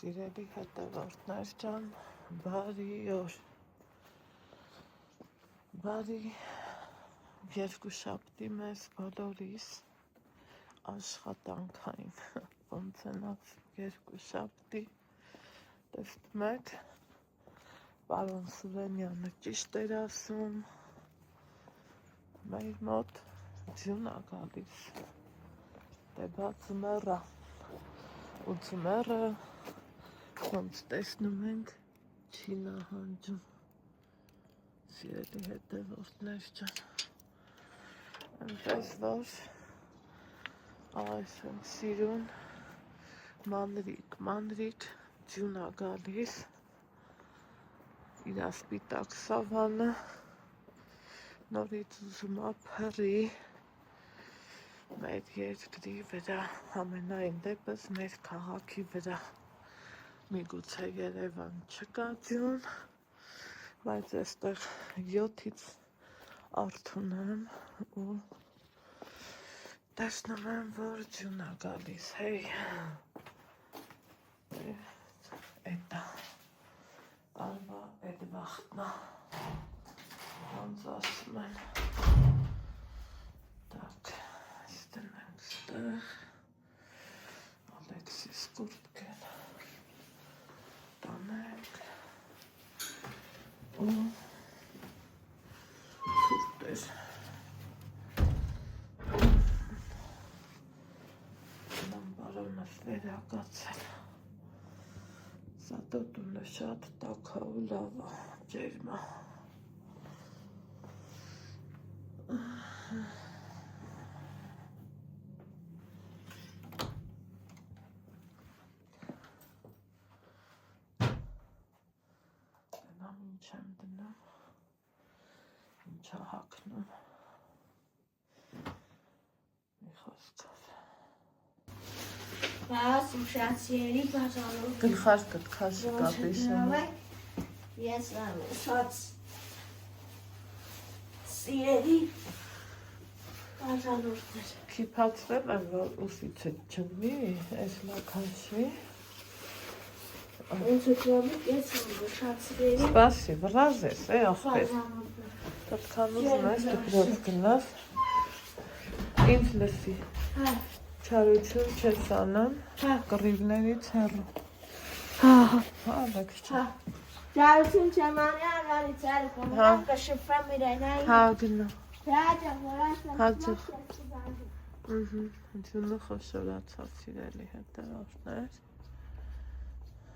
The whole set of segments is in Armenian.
Սիրելի հետևորդներ ջան, բարի օր, բարի երկուշաբթի մեզ բոլորիս աշխատանքային, ոնց ենավ երկուշաբթի, տեսնում եք, պարոն Սուրենյանը ճիշտ էր ասում, մեր մոտ ձյուն ա գալիս, դեպա ձմեռա, ու ձմեռը, ոնց տեսնում ենք, չի նահանջում, սիրելի հետևորդներ ջան, այնպես որ այս եմ սիրուն, մանրիկ, ձյուն ա գալիս, իրա սպիտակ սավանը, նորից ուզում ա փռի, մեր երկրի վրա, ամենայն դեպս մեր քաղաքի վրա, միգուցե Երևան չկա ձյուն, բայց այստեղ 7-ից արթուն եմ ու տեսնում եմ, որ ձյուն ա գալիս, հեյ, էտա, արվա էդ վախտնա, ոնց ասում են, տակ, ստենենք ստեղ, Ալեքսիս կուրտկեն, տանենք, ու կուրտեր, նամ բարոնս վերակացել, Սատո տունը շատ տաքա ու լավա, ջերմա, ինչ եմ դնում, ինչ ա հագնում, մի խոսքով, Բայց ուշացիերի բաժանով գլխարկդ քաշի կապիշում, ես ուշաց սիրելի բաժանորդներ քիփացրել եմ, որ ուսից չջնի, ես լա քաշի, Ինձ ուտվամիկ ես ուշացիերի Սպասի, վրազես, ախպեր, բաժանորդներ տտքան ուզում ես դպրոց գնաս, ինձ լսի, չարություն չես անում, կռիվներից հեռու, լեքս չա, Ճարություն չեմ անի աղարից հեռու, կոմենամ կշպվեմ իրենային, գնա, Հաճա, որաշտ Ձյունը խոշորացավ սիրելի հետևորդներ,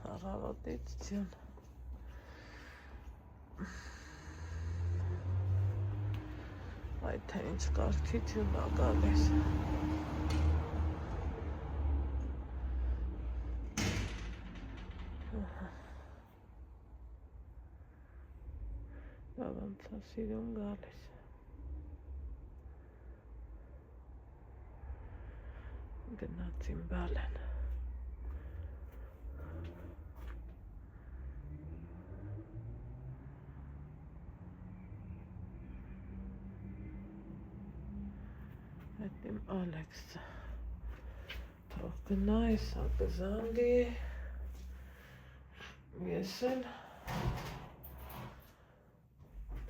առավոտից ձյուն, այ թե ինչ կարգի ձյուն ա գալիս, ոնց ա սիրուն գալիս, գնացին բալեն, այդ իմ Ալեքսը, թող գնա, իսա կզանգի, ես էլ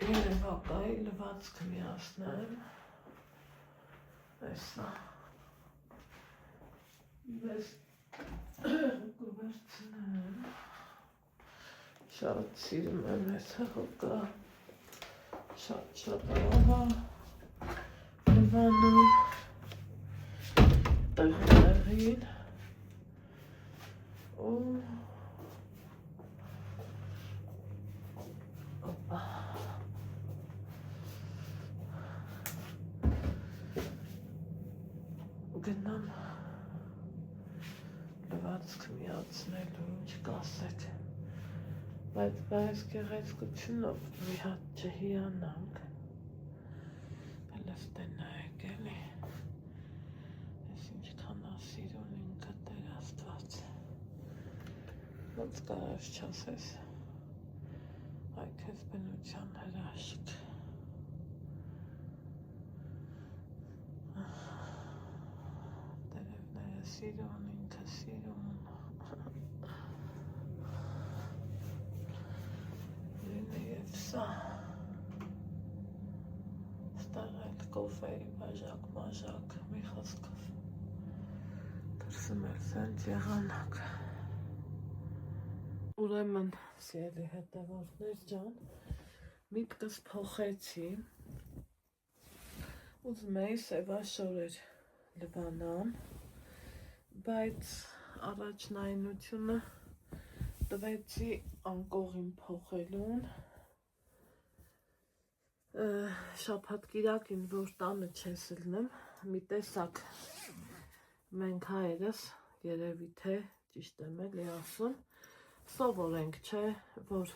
երևակայի լվացքը միասնեմ, այսա, ես կվերցնեմ, շատ սիրում եմ ես հղոկա, շատ աղա, լվանում, տեղին, ու օպա, գնամ լվացքը միացնելու, ինչ կասեք, բայց այս գեղեցկությունով մի հատ չհիանանք, հլստեն նայեք էլի, ես ինչքան ասիրուն ինքը Տեր Աստված, ոնց կարաս չասես, այ քեզ բնության հրաշք, Տերևները սիրուն, ինքը սիրուն, Սա ստեղել կոֆեի բաժակ մաժակ մի խոսքով դրսում էլ սենց եղանակ ուրեմն սիրելի հետևորդներ ջան միտքս փոխեցի ուզում էի սևաշորեր լվանամ բայց առաջնայնությունը տվեցի անկողին փոխելուն շաբաթ-կիրակին որ տանը չես ելնում մի տեսակ մենք հայերս երևի թե ճիշտ եմ էլի ասում սովորենք չէ որ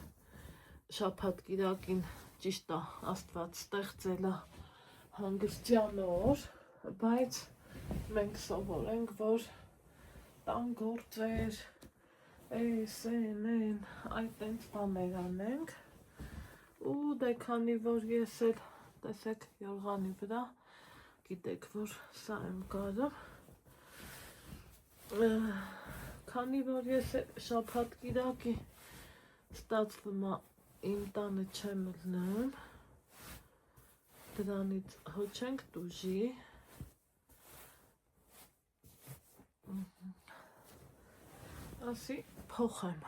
շաբաթ-կիրակին ճիշտ է Աստված ստեղծել է հանգստյան օր բայց մենք սովորենք որ տան գործեր էն այդ տենց բաներ անենք ու դե քանի որ ես էլ տեսեք յորղանի վրա գիտեք որ սա եմ կարում քանի որ ես շաբաթ-կիրակի ստացվում է իմ տանը չեմ ելնում դրանից հո չենք տուժի ասի փոխեմ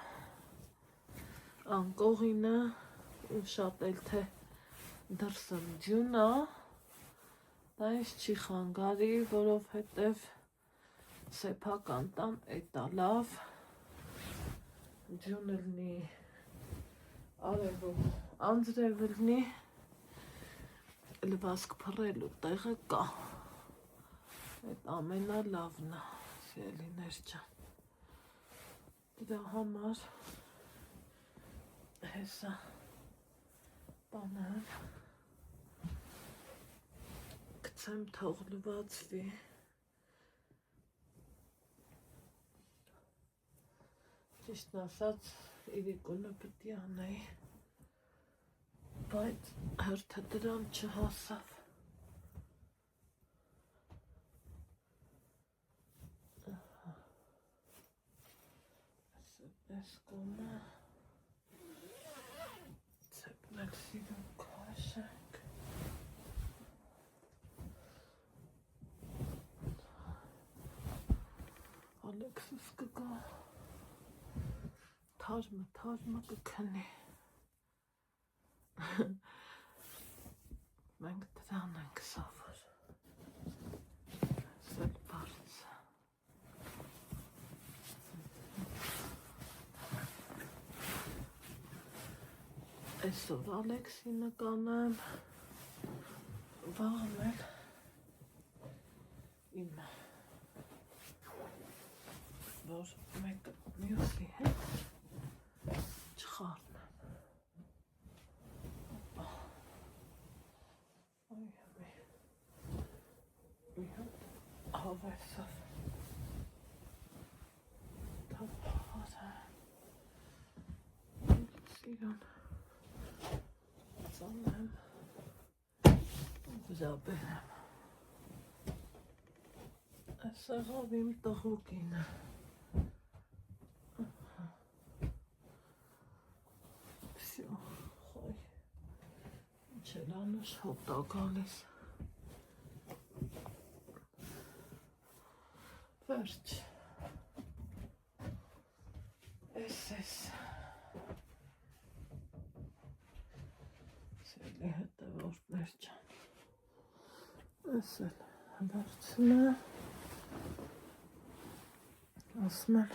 անկողինը ու շատ էլ թե դրսում ձյուն է դա ինձ չի խանգարի որովհետև սեփական տան էտա լավ ձյուն ելնի արևով անձրև ելնի լվասկ փռելու տեղը կա այդ ամենալավն է սիրելիներ ջան դրա համար հեսա բանան գցեմ թող լվացվի ճիշտն ասած իրիկունը պիտի անեի բայց հերթը դրան չհասավ Այս կոմը ծեպնել սիրում կաշենք Ալեքսիս կգա թարմը կքնի մենք դրան ենք սովոր սել բարձ Այսօր Ալեքսինը կանեմ, վաղն էլ իմը, որ մեկը մյուսի հետ չխառնեմ։ Մի հատ հավեսով թափահարը, սիրուն ծանեմ, վրաբերեմ։ Այս եղավ իմ տղուկինը։ Всё, խոյ, ինչ էլ անուշ հոտա գալիս։ Վերջ, ես, սելի հետևորդներ ջան, ես էլ վերջն է, ասում էլ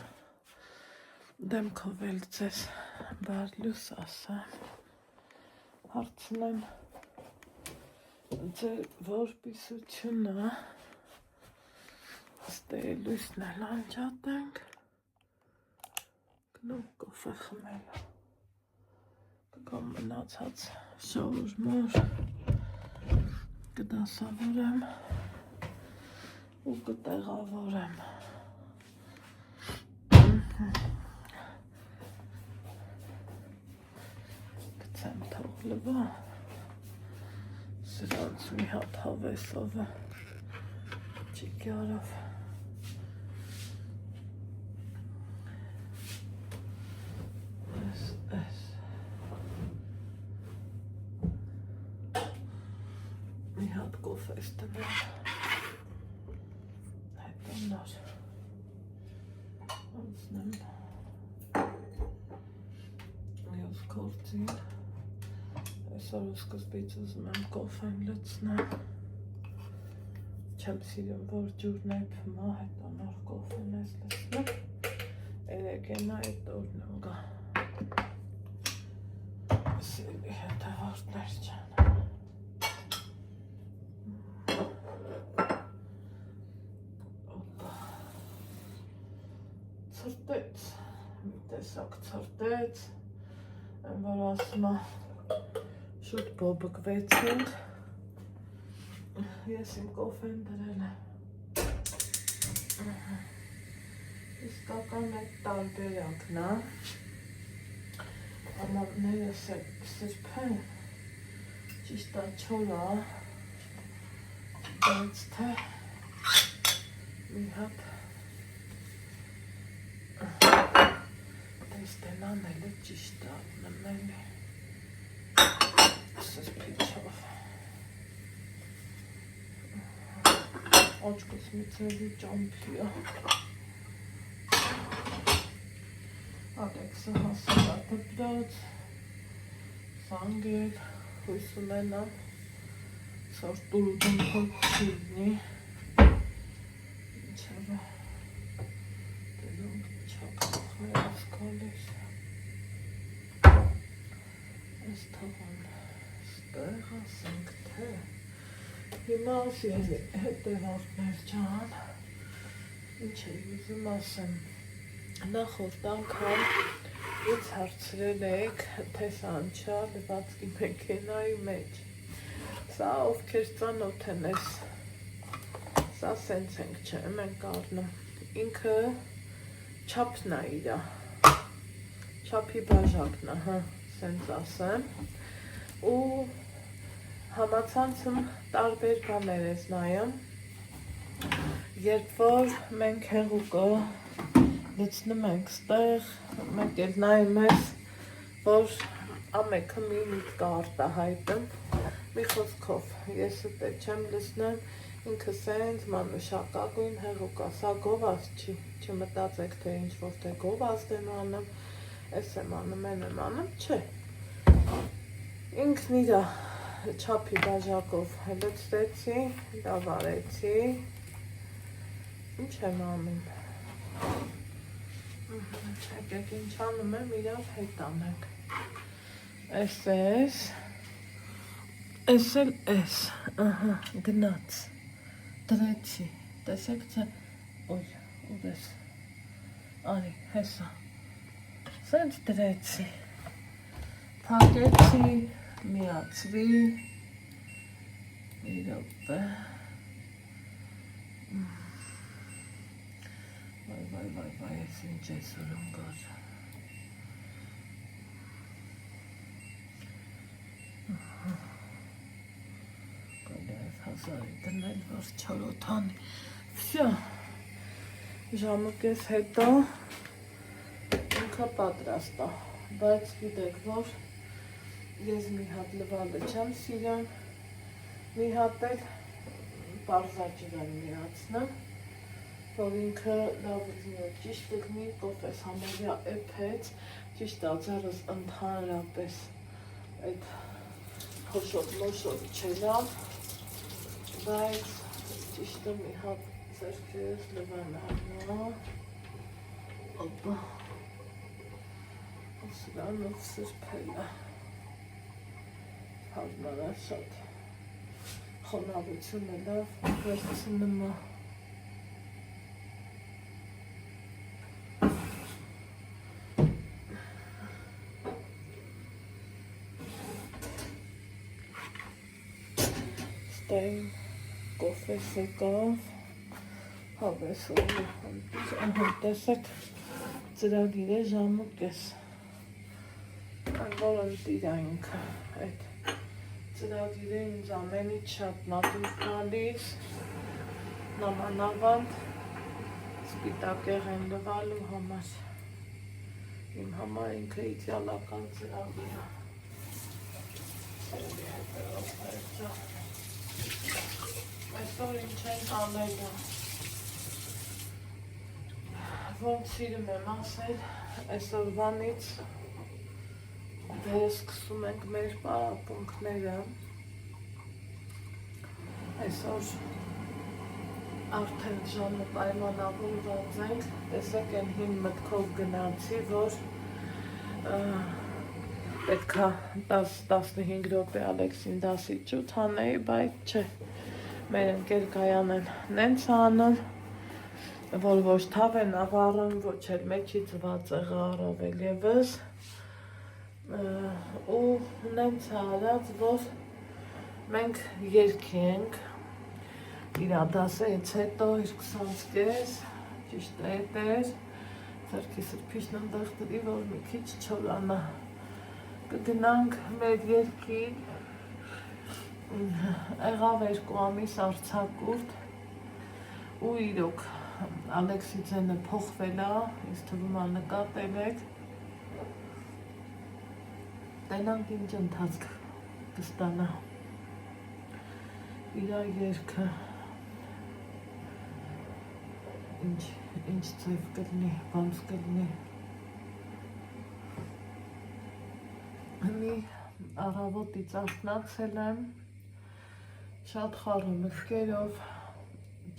դեմքով էլ ձեզ բարլյուս ասեմ, հարցնեմ ձեր որպիսությունը ստե լույսն էլ անջատենք, գնում կոֆե խմելու, կգամ մնացած շողրմոր, կդասավորեմ ու կտեղավորեմ, գցեմ թող լվա, սրանց մի հատ հավեսով ճիկյարով կոֆես տնեմ, հետո նոր անցնեմ մյուս գործին, այսօր սկզբից ուզում եմ կոֆեն լցնեմ, չեմ սիրում, որ ջուրն է փմա, հետո նոր կոֆեն ես լցնեմ, երեգենա այդ օրն եմ գա, սիրի հետևորդներ չան, ծրտեց, մի տեսակ ծրտեց, որ ասում է շուտ բոբկվեցինք, ես իմ կոֆեն դրել եմ, իսկական այդ տարբերակն է, ամառներս է սրբեն, ճիշտ է չորա, բայց թե մի հատ տեստենան էլը ճիշտ է նմելի սրբիչով, աչկս միցելի ճամպի է, Ալեքսը հասել է դպրոց, զանգել, հույս ունենամ, որ տուրուտում փոք չիլնի, ինչևէ, դնում չակախ ներած կալիս, այս թողան ստեղ ասենք թե, հիմա ասելի հետևորդներ ջան, ինչ է ուզում ասեմ, նախորդ անգամ ինձ հարցրել եք, թե սա անչա լվացքի մեքենայի մեջ, սա ովքեր ծանոթ են ես, սա սենց ենք չէ, մենք առնում, ինքը չապն է իրա, չապի բաժակն է, սենց ասեմ, ու համացանցում տարբեր բաներ ես նայում, երբ որ մենք հեղուկը լցնում ենք ստեղ, մենք էլ նայում ես, որ ամեքը մի միտք արտահայտում, մի խոսքով, ես ուտե չեմ լցնեմ, ինքը սենց մանուշակագույն հեղուկ է, սա գովազդ չի, չմտածեք, թե ինչ-որ թե գովազդ եմ անում, ես եմ անում, են եմ անում, չէ, ինքն իրա չապի բաժակով լցրեցի, դավարեցի, ինչ եմ անում, եկեք ինչ անում եմ, իրար հետ անենք, ես էլ ես, գնաց, դրեցի, տեսեք թե, ոյ, ուր ես, արի, հեսա, սենց դրեցի, թակեցի, միացվի, իրոպե, վայ, ես ինչ ես ուրում գար, հազարի դնել, որ չորոթանի, վսյա, ժամուկես հետո ինքը պատրաստ է, բայց գիտեք, որ ես մի հատ լվալը չեմ սիրում, մի հատ էլ պարզաճրան միացնեմ, որ ինքը լավ ճիշտ լգնի կոֆես համարյա էփեց, ճիշտ ածարս ընդհանրապես այդ փոշոտ չելավ, բայց ճիշտը մի հատ ձերքերս լվանանա, օպա, սրանով սրբել է, հարմարա շատ, խոնավությունը լավ, վերցնում է, ստային կոֆես եկավ, հավեսով տեսեք ծրագիր է ժամուկ ես, որ ընտիր է ինքը, այդ ծրագիրը ինձ ամենից շատ նատուր գալիս, նամանավանդ սպիտակեղեն լվալու համար, իմ համար ինքը իդեալական ծրագիր է, Այսօր ինչ ենք անելը, ոնց սիրում եմ ասել, այսօրվանից վերսկսում ենք մեր պարապմունքները, այսօր արդեն ժամը պայմանավորված ենք, տեսեք են հին մտքով գնացի, որ պետքա 10-15 րոպե Ալեքսին դասի ջութ անեի, բայց չէ, մեր ընկեր Գայանեն նենց անում, որ ոչ թավ են ավարում, ոչ էլ մեջի ծված առավել ևս, ու նենց արած, որ մենք երգի ենք, իրա դասից հետո իր 20-կես, ճիշտ էտ էր, ձերքի սրբիշն ընդեղ դրի, որ մի քիչ չորանա, կգնանք մեր երգին, եղավ 2 ամիս արձակուրդ ու իրոք Ալեքսի ձենը փոխվել է, ինձ թվում է նկատել եք, տենանք ինչ ընթացք կստանա իրա երգը, ինչ ձև կլնի, ոնց կլնի, մի առավոտից արթնացել եմ, շատ խառը մտքերով,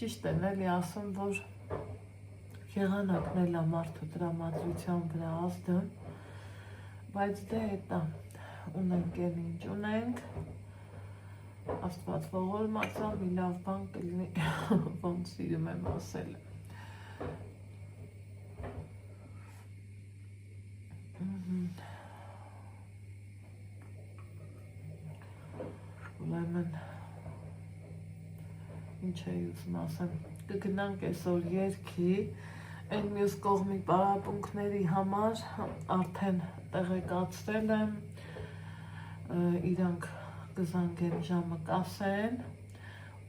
ճիշտ են էլի ասում, որ եղանակն էլ է մարդու տրամադրության վրա ազդում, բայց դե էտա ունենք էլ ինչ ունենք, Աստված ողորմածա, մի լավ բան կլինի, ոնց սիրում եմ ասել։ Ուրեմն ինչ էի ուզում ասեմ, կգնանք այսօր երգի, այն մյուս կողմի պարապմունքների համար արդեն տեղեկացրել եմ, իրանք կզանգեն ժամը կասեն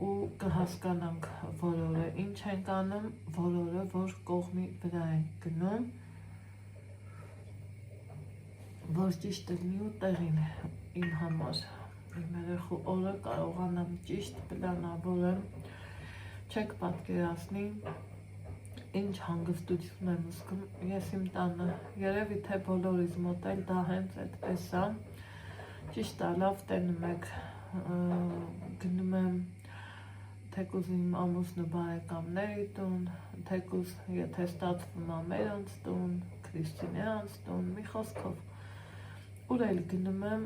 ու կհասկանանք որորը ինչ ենք անում, որորը որ կողմի վրա ենք գնում, որ ճիշտ լինի ու տեղին իմ համար, իմ երեխու օրը կարողանամ ճիշտ պլանավորեմ, չեք պատկերացնի, ինչ հանգստություն եմ զգում, ես իմ տանը, երևի թե բոլորիս մոտ էլ դա հենց այդպես է, ճիշտ է լավ տենում եք, գնում եմ թեկուզ իմ ամուսնու բարեկամների տուն, թեկուզ եթե ստացվում է մերոնց տուն, Քրիստինեանց տուն, մի խոսքով, ուր էլ գնում եմ,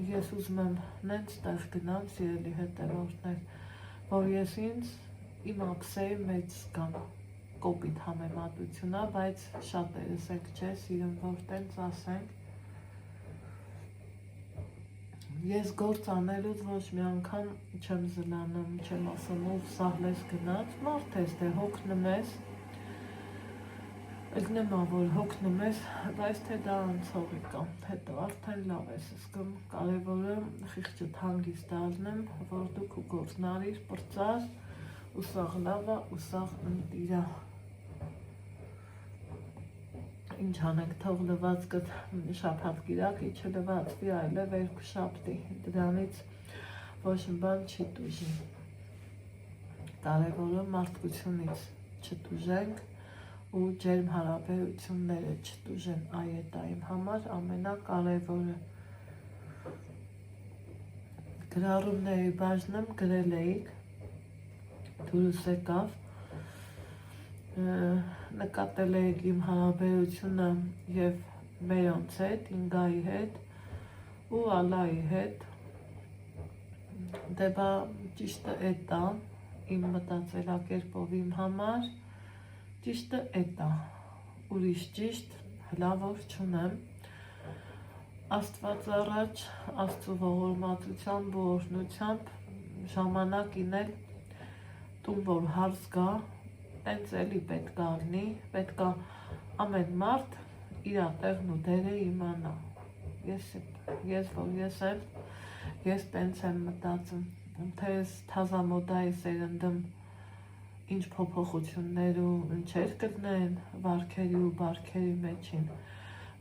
ես ուզում եմ նենց տեղ գնամ, սիրելի հետևորդներ, որ ես ինձ իմ ափսեի մեջ զգամ, կոպիտ համեմատություն է, բայց շատերս ենք չէ, սիրում որ տենց ասենք, ես գործ անելուց ոչ մի անգամ չեմ զլանում, չեմ ասում ով սահլես գնաց, մարդ ես դե հոգնում ես, Ելնեմա, որ հոգնում ես, բայց թե դա անցողի կամ, հետո արդեն լավ ես զգում, կարևորը խիղճդ հանգիստ դառնեմ, որ դուք ու գործնարիր, պրծար, ու սաղ լավա, ու սաղ ընտիրա։ Ինչ անեք, թող լվացկդ շաբաթ կիրակի չլվացվի, այլև երկուշաբթի, դրանից ոչ մի բան չի տուժի։ Կարևորը մարդկությունից չտուժենք, ու ջերմ հարաբերությունները չտուժեն, այդ է իմ համար ամենակարևորը։ Գրառումների բաժնում գրել էիք, դուրս եկավ, նկատել էիք իմ հարաբերությունը և մերոնց հետ, ինգայի հետ ու Ալայի հետ, դե բա ճիշտը էտ է, իմ մտածելակերպով իմ համար, ճիշտը էտ է, ուրիշ ճիշտ հլավոր չունեմ, Աստված առաջ, Աստծու ողորմածությամբ ու օրհնությամբ ժամանակին էլ տուն որ հարց գա, տենց էլի պետք է լինի, պետք է ամեն մարդ իրա տեղն ու դերը իմանա, ես որ ես եմ, ես տենց եմ մտածում, թե ես թազամոդայի սերնդում ինչ փոփոխություններ ու ինչեր կլինեն վարքերի ու բարքերի մեջին,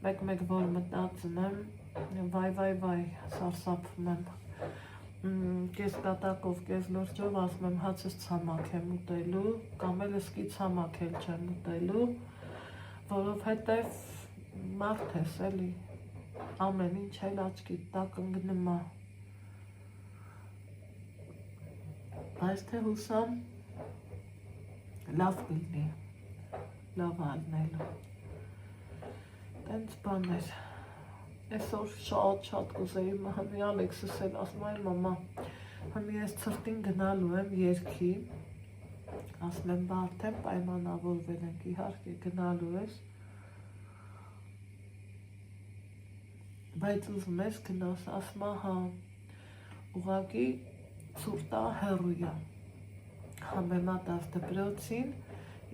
մեկ որ մտածում եմ, վայ, սարսափում եմ, կես կատակով, կես լրջով ասում եմ հացս ցամաք եմ ուտելու, կամ էլ սկի ցամաք էլ չեմ ուտելու, որովհետև մարդ ես էլի, ամեն ինչ էլ աչքի տակ ընկնում է, բայց թե հուսամ լավ կլինի, լավ ալնելու, տենց բան էր, այսօր շատ կուզեի հմի Ալեքսս էլ ասում այ մամա, հմի ես ցրտին գնալու եմ երգի, ասում եմ բա արդեն պայմանավորվել ենք, իհարկե գնալու ես, բայց ուզում ես գնաս, ասում հա, ուղղակի ցուրտա հեռույա, համեմատած դպրոցին,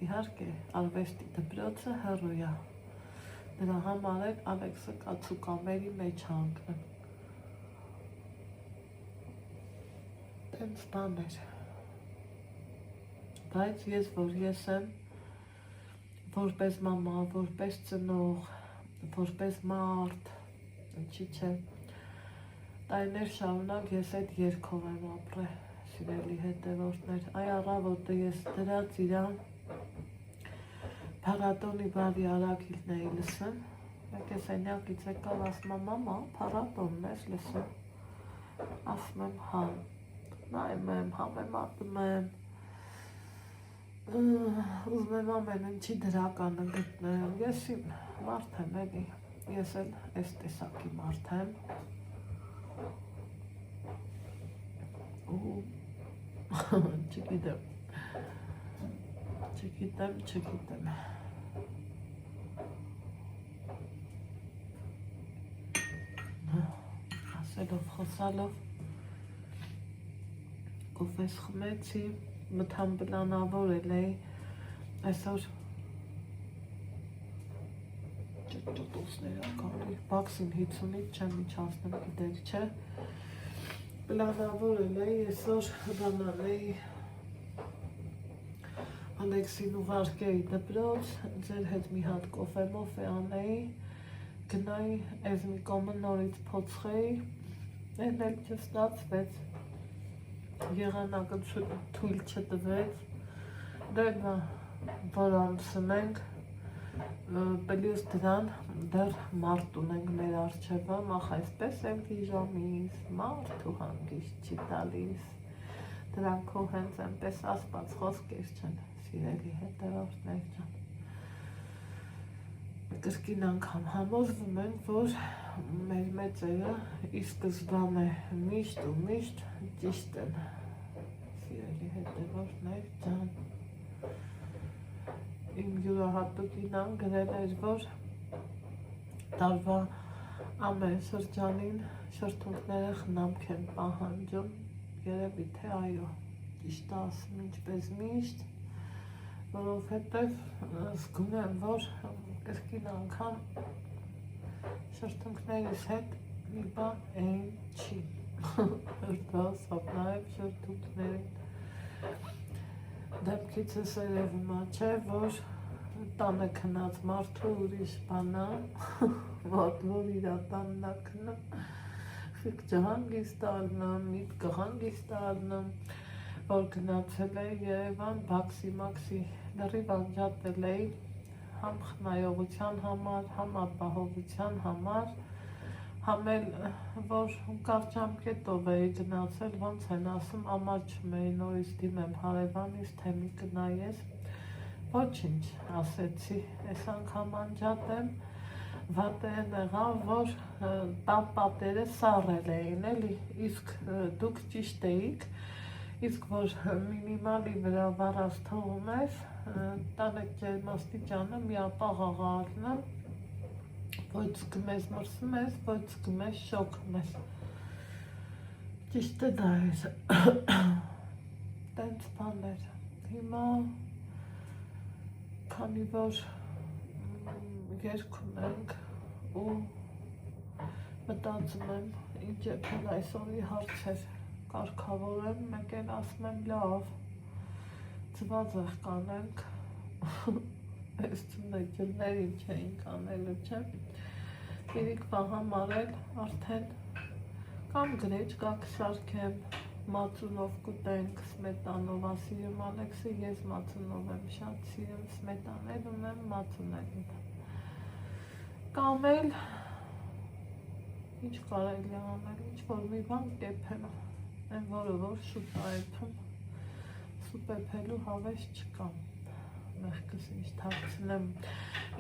իհարկե արվեստի դպրոցը հեռույա, դրա համար էլ Ալեքսը կացուկամերի մեջ հանգնեմ, տենց բան էր, բայց ես որ ես եմ, որպես մամա, որպես ծնող, որպես մարդ, ինչի չէ, տարիներ շարունակ ես այդ երգով եմ ապրել, սիրելի հետևորդներ, այ առավոտը ես դրած իրան, փառատոնի բարի արագիլն էի լսում, մեկ է սենյակից եկավ ասում եմ մամա, փառատոնն ես լսում, ասում եմ հա, նայում եմ, համեմատում եմ, ուզում եմ ամեն ինչի դրականը գտնել, ես իմ մարդ եմ էլի, ես էլ այս տեսակի մարդ եմ, ու չգիտեմ, ասելով, խոսալով, կոֆես խմեցի, մթան պլանավորել էի, այսօր ճտոսներ ակալի, բաքսին 50-ից չեմ իջացնում, գիտեք չէ, պլանավորել էի, այսօր բանալ էի, Ալեքսին ուղարկեի դպրոց, ձեր հետ մի հատ կոֆե մոֆե անեի, գնայի, այս մի կոմը նորից փոցխեի, այն էլ չստացվեց, եղանակը թույլ չտվեց, դեր որ ամսում ենք, պլյուս դրան դեռ մարդ ունենք մեր արջևը, մախ այսպես եմ վիժամիս, մարդ ու հանգիստ չի տալիս, դրանք հո հենց այնպես ասված խոսքեր չեն, սիրելի հետևորդներ ջան, կրկին անգամ համոզվում ենք, որ մեր մեծերը ի սկզբանե միշտ ու միշտ ճիշտ են, սիրելի հետևորդներ ջան, իմ յուրահատուկինան գրել էր, որ տարվա ամեն շրջանին շրթունքները խնամք են պահանջում, երևի թե այո, ճիշտ ասում ինչպես միշտ, որովհետև զգում եմ, որ կրկին անգամ շրթունքներիս հետ մի բան այն չի, հրդոս, ապնայებ շրթունքներին, դեպքիցս երևում չէ, որ տանը քնած մարդու ուրիշ բանա, որ իրա տաննա քնում, խիղճը հանգիստ առնում, միտքը հանգիստ առնում, որ գնացել էի Երևան, բաքսի մաքսի լրիվ անջատել էի, համ խնայողության համար, համ ապահովության համար, համ էլ, որ կարճամկետով էի գնացել, ոնց են ասում, ամաչում էի նորից դիմեմ հարևանից, թե մի կնայես, ոչինչ ասեցի, այս անգամ անջատեմ, վատը են եղավ, որ տան պատերը սառել էին, էլի, իսկ դուք ճիշտ էիք, իսկ որ մինիմալի վրա վառած թողում ես, տանեք ջերմաստիճանը մի ապաղ աղարնում, ոչ զգում ես մրսում ես, ոչ զգում ես շոքում ես, ճիշտ է դա էր, տենց բան էր, հիմա քանի որ երգում ենք ու մտածում եմ, ինչ եպեն այսօրի հարցեր կարգավորեմ, մեկ էլ ասում եմ լավ, ձվածեղ կանենք, այս ջրներին չէին կանելու, չէ, իրիկվա համար էլ արդեն Կամ գրեչկա կշարքեմ, մածունով կուտենք, սմետանով ասիրում Ալեքսը, ես մածունով եմ շատ սիրում, սմետանել ունեմ, մածունել ունեմ։ Կամ էլ, ինչ կարելի անել, ինչ որ մի բան կեփեմ, այն որը որ շուտ այփում, սուպ էփելու հավես չկա, մեղքս ինչ թաքցնեմ,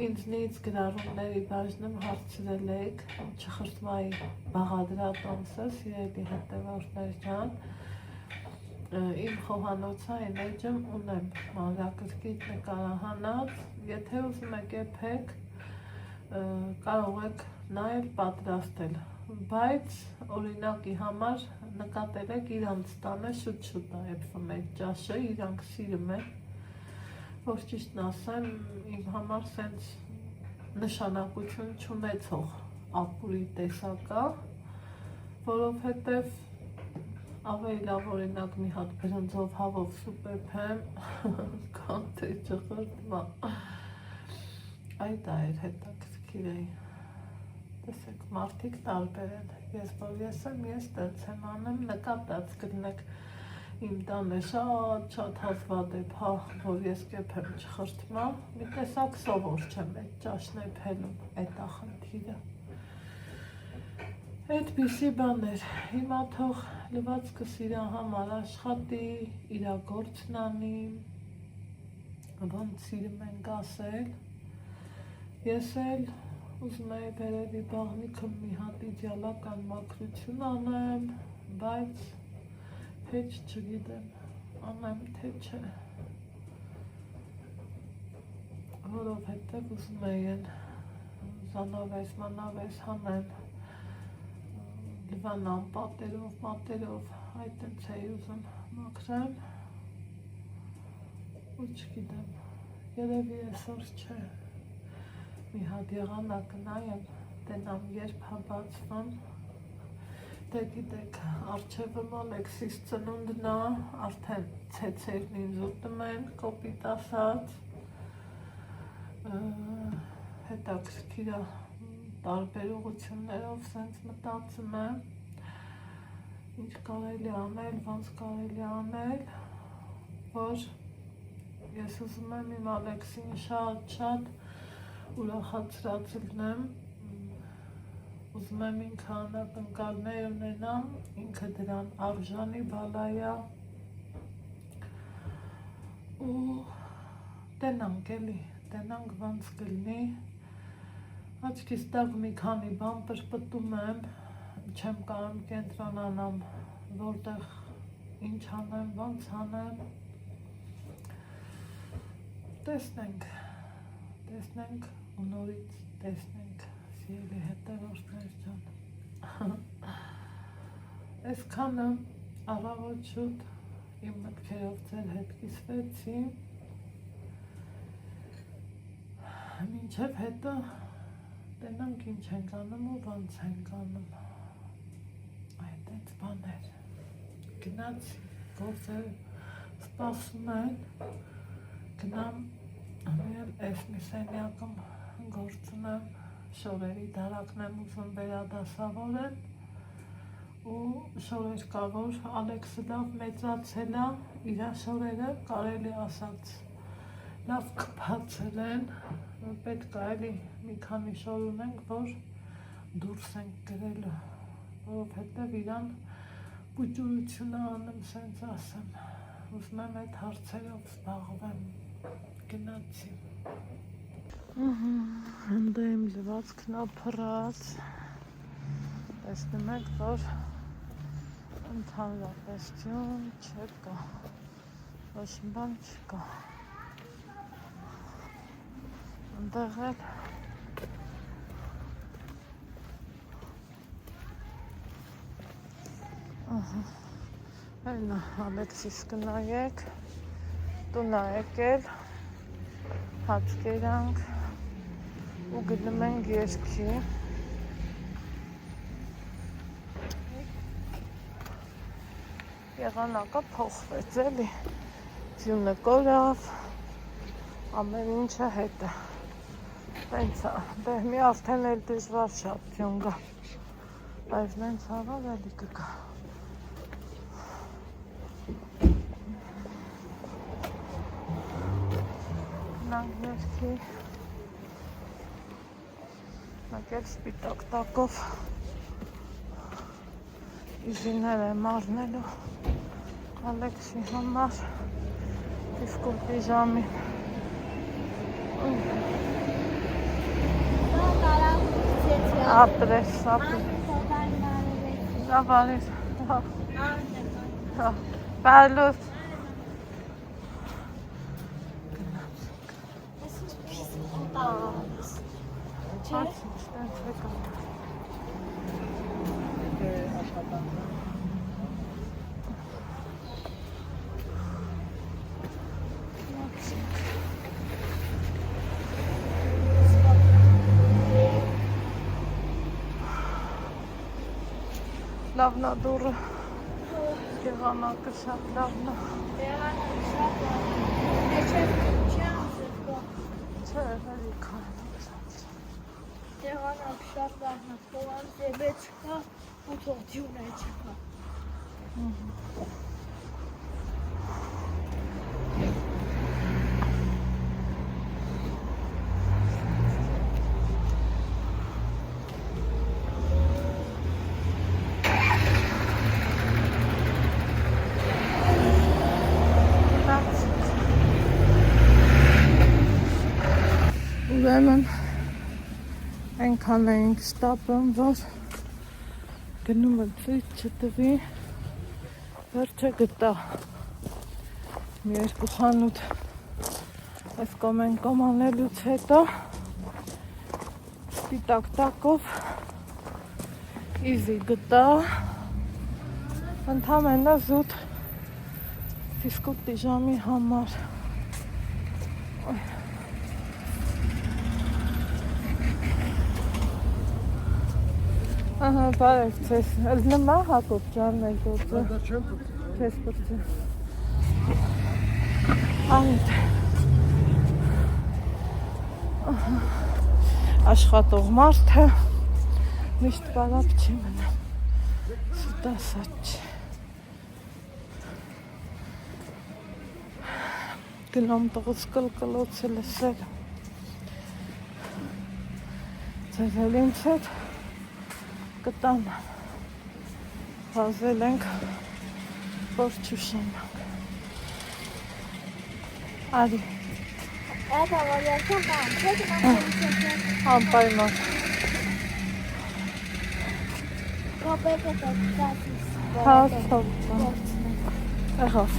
ինձնից գրառումների բաժնում հարցրել եք, չխրտվայի բաղադրատոմսը, սիրելի հետևորդներ ջան, իմ խոհանոցային էջում ունեմ մանրակրկիտ նկարահանած, եթե ուզում եք էփեք, կարող եք նայել պատրաստել, բայց օրինակի համար նկատել եք իրանց տանը շուտ-շուտ է էփվում այդ ճաշը, իրանք սիրում են, որ ճիշտն ասեմ, իմ համար սենց նշանակություն չունեցող ապուրի տեսակա, որովհետև ավելի լավ օրինակ մի հատ բրնձով հավով սուպ էփեմ, կամ թե չխրտվա, այդ էր հետաքրքիր է, տեսեք մարդիկ տարբեր են, ես որ ես եմ, ես տենց եմ անում, նկատած կլինեք իմ տանը շատ հազվադ է, որ ես կեփեմ չխրտվա, մի տեսակ սովոր չեմ այդ ճաշն էփելուն, այդ ախնդիրը։ Այդպիսի բաներ, հիմա թող լվացքս իրա համար աշխատի, իրա գործն անի, ոնց սիրում ենք ասել, ես էլ ուզում էի բերելի բաղնիքը մի հատ իդեալական մաքրություն անեմ, բայց թե չգիտեմ, անեմ թե չէ, որովհետև ուզում էին զանավես, մանավես հանեմ, լվանամ պատերով, այդ տենց էի ուզում մաքրեմ, ու չգիտեմ, երևի այսօր չէ, մի հատ եղանակ նայեմ, տենամ երբ հաբացվում, դե գիտեք, արջևում Ալեքսիս ծնունդն է, արդեն ցեցերն ինձ ուտում են, կոպիտ ասած, հետաքրքիր է, տարբեր ուղղություններով սենց մտածում եմ, ինչ կարելի անել, ոնց կարելի անել, որ ես ուզում եմ իմ Ալեքսին շատ ուրախացրած լինեմ, ուզում եմ ինքը անակնկալներ ունենամ, ինքը դրան արժանի բալայա ու տենանք էլի, տենանք ոնց կլինի, աչքիս տակ մի քանի բան պրպտում եմ, չեմ կարում կենտրոնանամ, որտեղ ինչ անեմ, ոնց անեմ, տեսնենք ու նորից տեսնենք, սիրելի հետևորդներ ջան, այսքանը առավոտ շուտ իմ մտքերով ձեր հետ կիսվեցի, մինչև հետո տենանք ինչ ենք անում ու ոնց ենք անում, այդ այդ բաներ, գնացի, գործեր սպասում են, գնամ ամեն այս մի սենյակում գործ ունեմ, շորերի դարակն եմ ուզում վերադասավորել ու շորեր կա, որ Ալեքսը լավ մեծացել է, իր շորերը կարելի ասած լավ կփացել են, պետք է էլի մի քանի շոր ունենք, որ դուրս ենք գրելու, որովհետև իրան պուճուրությունը անում, սենց ասեմ, ուզում եմ այդ հարցերով զբաղվեմ, գնացի։ Հնդը իմ լվացքն ապրած, տեսնում եք, որ ընդհանրապես չկա, ոչ մի բան չկա, ընդեղ էլ Այնա Ալեքսիս կնայեք, դու նայեք էլ, հաց կերանք ու գնում ենք երկի, եղանակը փոխվեց էլի, ձյունը կորավ, ամեն ինչը հետ է, տենց է, բեղմի արդեն էլ դժվար շատ ձյուն գա, Բայց նենց հավալ էլի կգա։ Նանք ներքի մեկ էլ սպիտակ տակով իզիներ եմ առնելու Ալեքսի համար իսկու պիժամի ապրես, ապրես բալուս լավնա դուրը եղանակը շատ լավնա չէ, հերի քայլում Եղանակ շատ լավն է, խոհան ձեբե չկա ու թողտյուն է չկա Ուրեմն այնքան էինք ստապում, որ գնում եմ ցույց չտվի, վերջը գտա մի երկու խանութ այս կոմ անելուց հետո սպիտակ տակով իզի գտա ընդամենը զուտ ֆիսկուտ պիժամի համար Ահա, բարև ձեզ, էլ նմա Հակոբ ջանն է գործը, ձեզ պրծի, անիտ, աշխատող մարդը, միշտ բարապ չի մնամ, սուտասատ չի, գնամ տղուց կլկլոց է լսել, ձեզ էլ ինձ հետ, կտան վազել ենք որ չուշանանք արի անպայման եղավ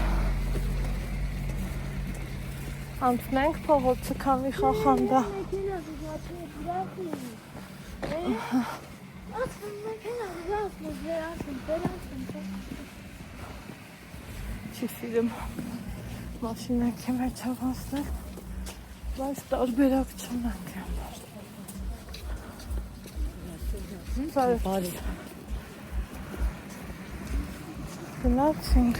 անցնենք փողոցը քանի խախանդա Չի սիրում մաշինանքի մեջ հավասնել, բայց տարբերակ չունենք բարի գնացինք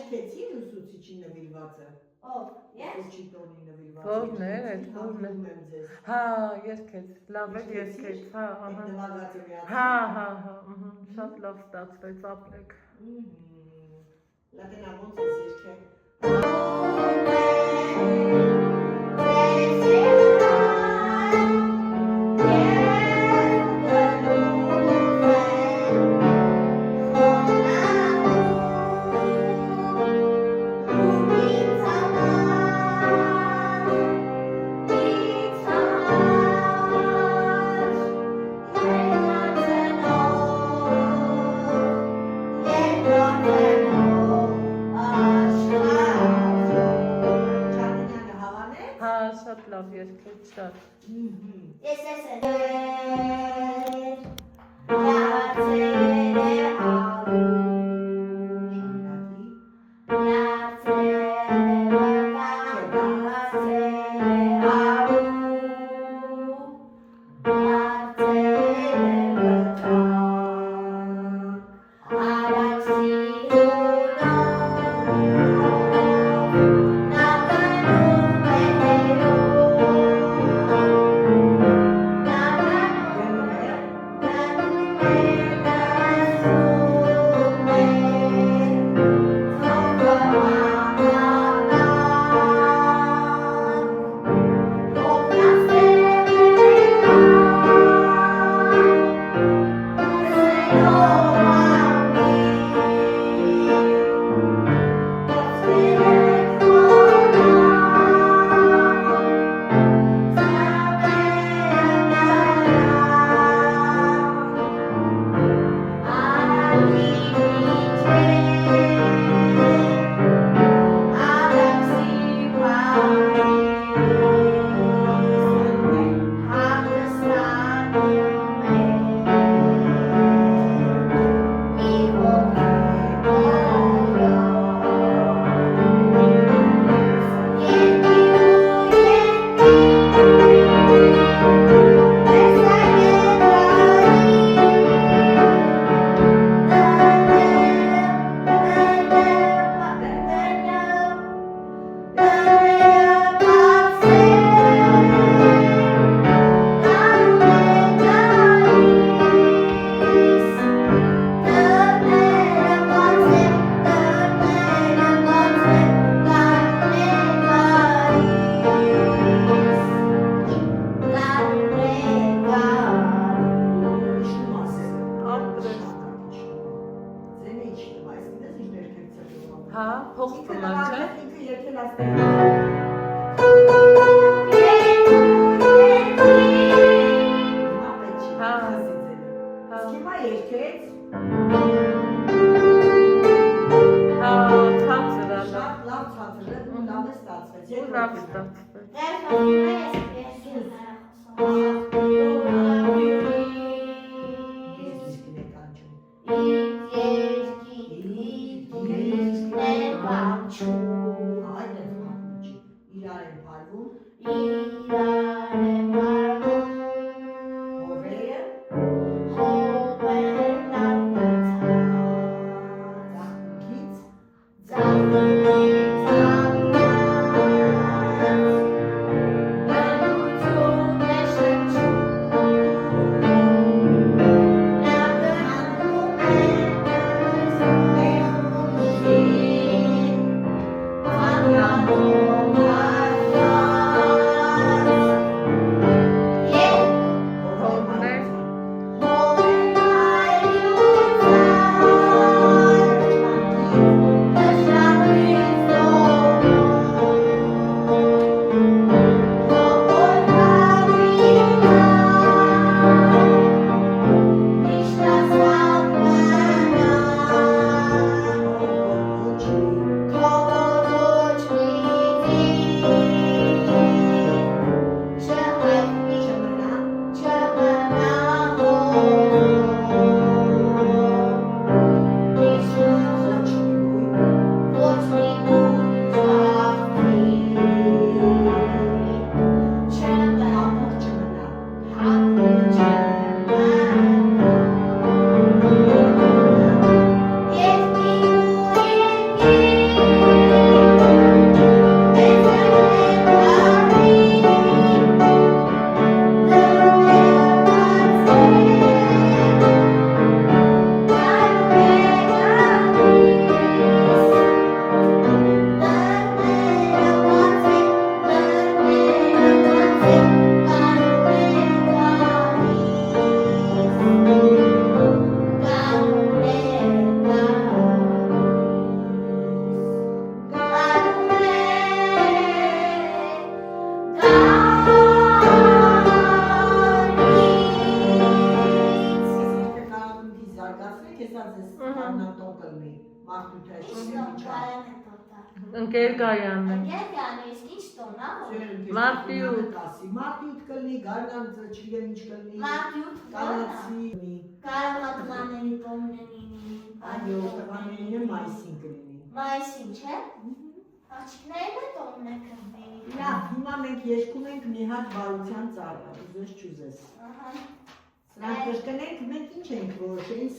Երգեցին ուսուցիչի նվիրվածը։ Ով, ես։ Ուսուցիչի նվիրվածը։ Որն է, այդ որն է։ Հա, երկեց, լավ է երկեց, հա, ահա։ Նվագածը միացել։ Հա, շատ լավ ստացվեց ապրեք։ Լատենա ոնց ես երկել։ Հա, շատ լավ երկեց, շատ։ Ես եմ։ Հա, փոխվում է, չէ՞։ Ինքը երկել ասել։ Հա։ Հիմա երկեց։ Հա, ցածր է, Շատ լավ ցածր է, լավ է ստացվեց։ ու լավ ստացվեց։ ցածես աննատոն կլնի։ Մարդուտը Ընկեր Գայանն։ Մարտիութ կլնի, գարնան չգիտեմ ինչ կլնի։ Կանացի։ Կարամատմաների տոմնենինի։ Այո, տղաներինը մայիսին կլինի։ Մայիսին, չէ։ Աղջիկներն է տոմն է կլնի։ Լավ, հիմա մենք երկում ենք մի հատ բարության ծառը, ուզես չուզես։ Սրանք կրկնենք, մենք ինչ ենք որոշենք։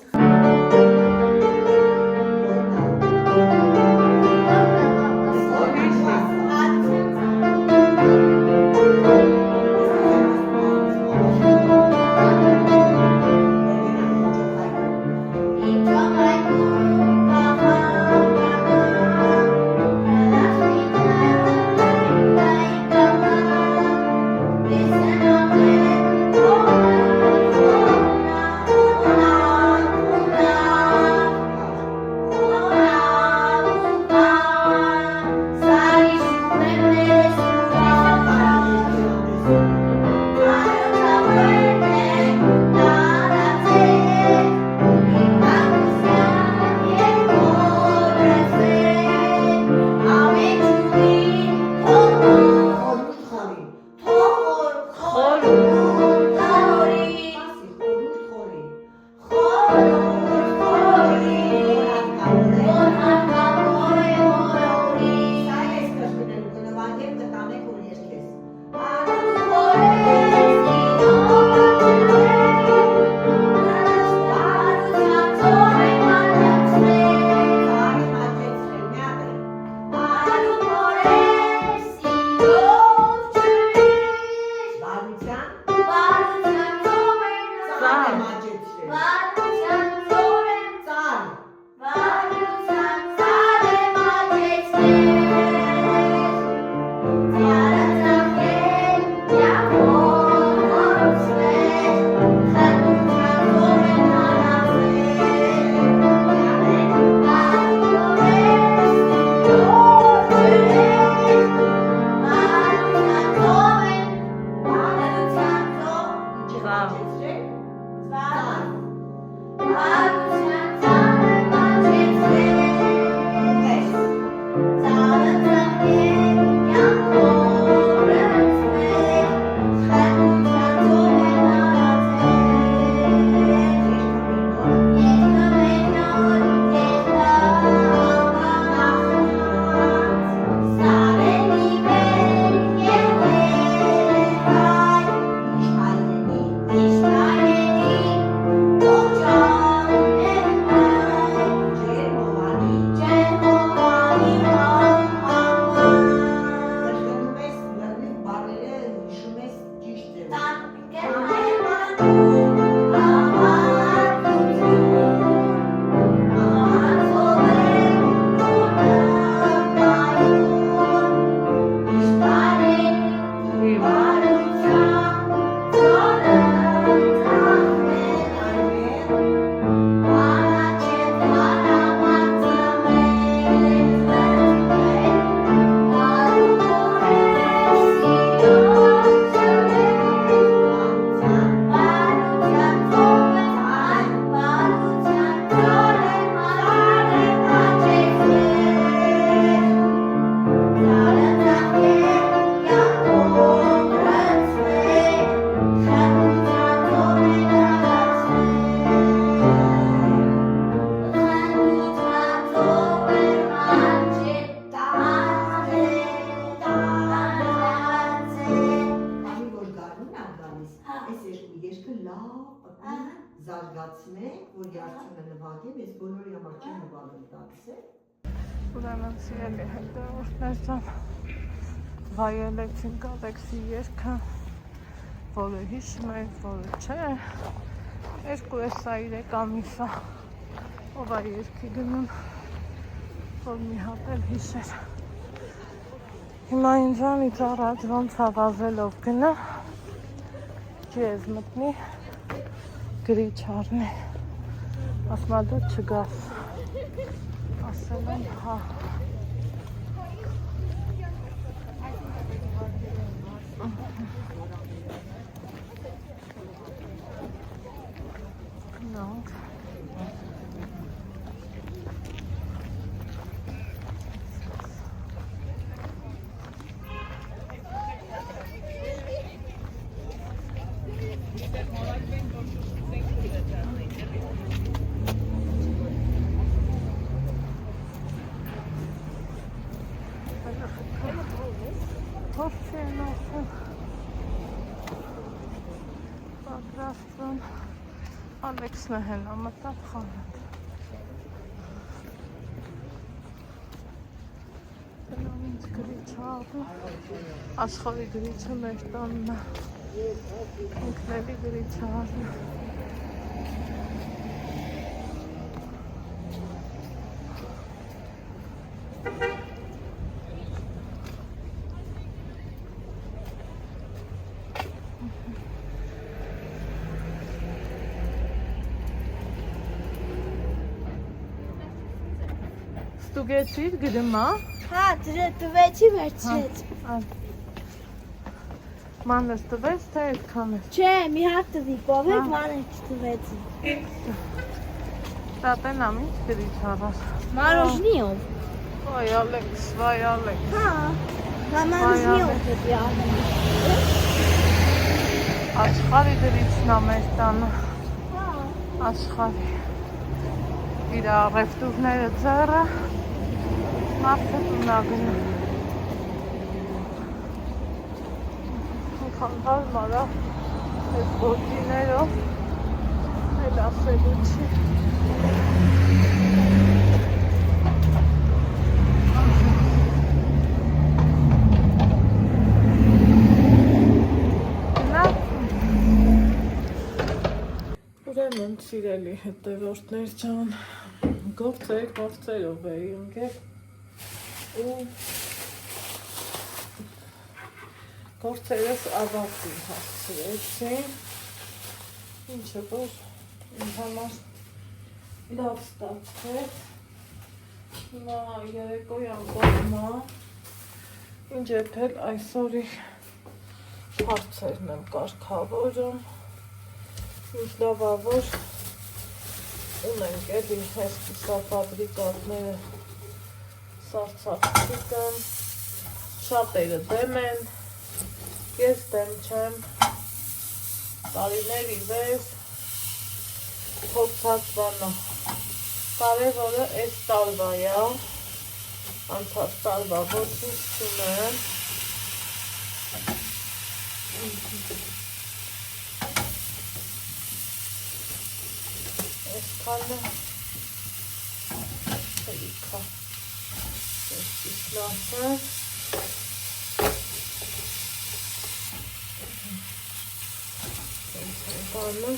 Ուրեմն սիրելի հետևորդներ ջան, վայելեցինք Ալեքսի երգը, որը հիշում եք, որը չէ, 2-3 ամիս է, ով է երգի գնում, որ մի հատ էլ հիշեր։ Հիմա ինձանից առաջ ոնց է վազելով գնա, քեզ մտնի, գրի չառնի, ասմա դու չգաս, ասել եմ հա։ Գնանք, Թորչ են ասել պատրաստվում Ալեքսն է հենա մտավ խանութ Տնամ ինձ գրիչ աղու Աշխարի գրիչը մեր տանն է ինքների գրիչ աղու Ստուգեցիր գրմա Հա, տվեցի վերցրեց։ Մանս տվեց, թե այդքան ես Չէ, մի հատ տվի, կովեք ման է չտվեցի։ Տատենամ ինչ գրիչ առար Մարոժնիով։ Վայ Ալեքս, վայ Ալեքս Հա, նա մարոժնիով պետի աղեն։ Աշխարի գրիչն է մեր տանը Հա։ Աշխարի իր առևտուրները ձեռը Մարդը տնագնում Խանդար մարա այդ բոտիներով այդ ասելու չի Ուրեմն սիրելի հետևորդներ ջան գործերով էի ընկել ու գործերս ավարտին հասցրեցի ինչը որ իմ համար լավ ստացվեց հիմա երեկոյան կողմա ինչ եթել այսօրի հարցերն եմ կարգավորում ինչ լավավոր ունենք էլի այս կիսաֆաբրիկատները Սարցախցիկ եմ, շատերը դեմ են, ես դեմ չեմ, տարիներ ի վեր, փորձած բանը, կարևորը այս տարվա է, անցած տարվա ոչինչ չունեմ, այս քանը հելիքա, Իսլասը բանը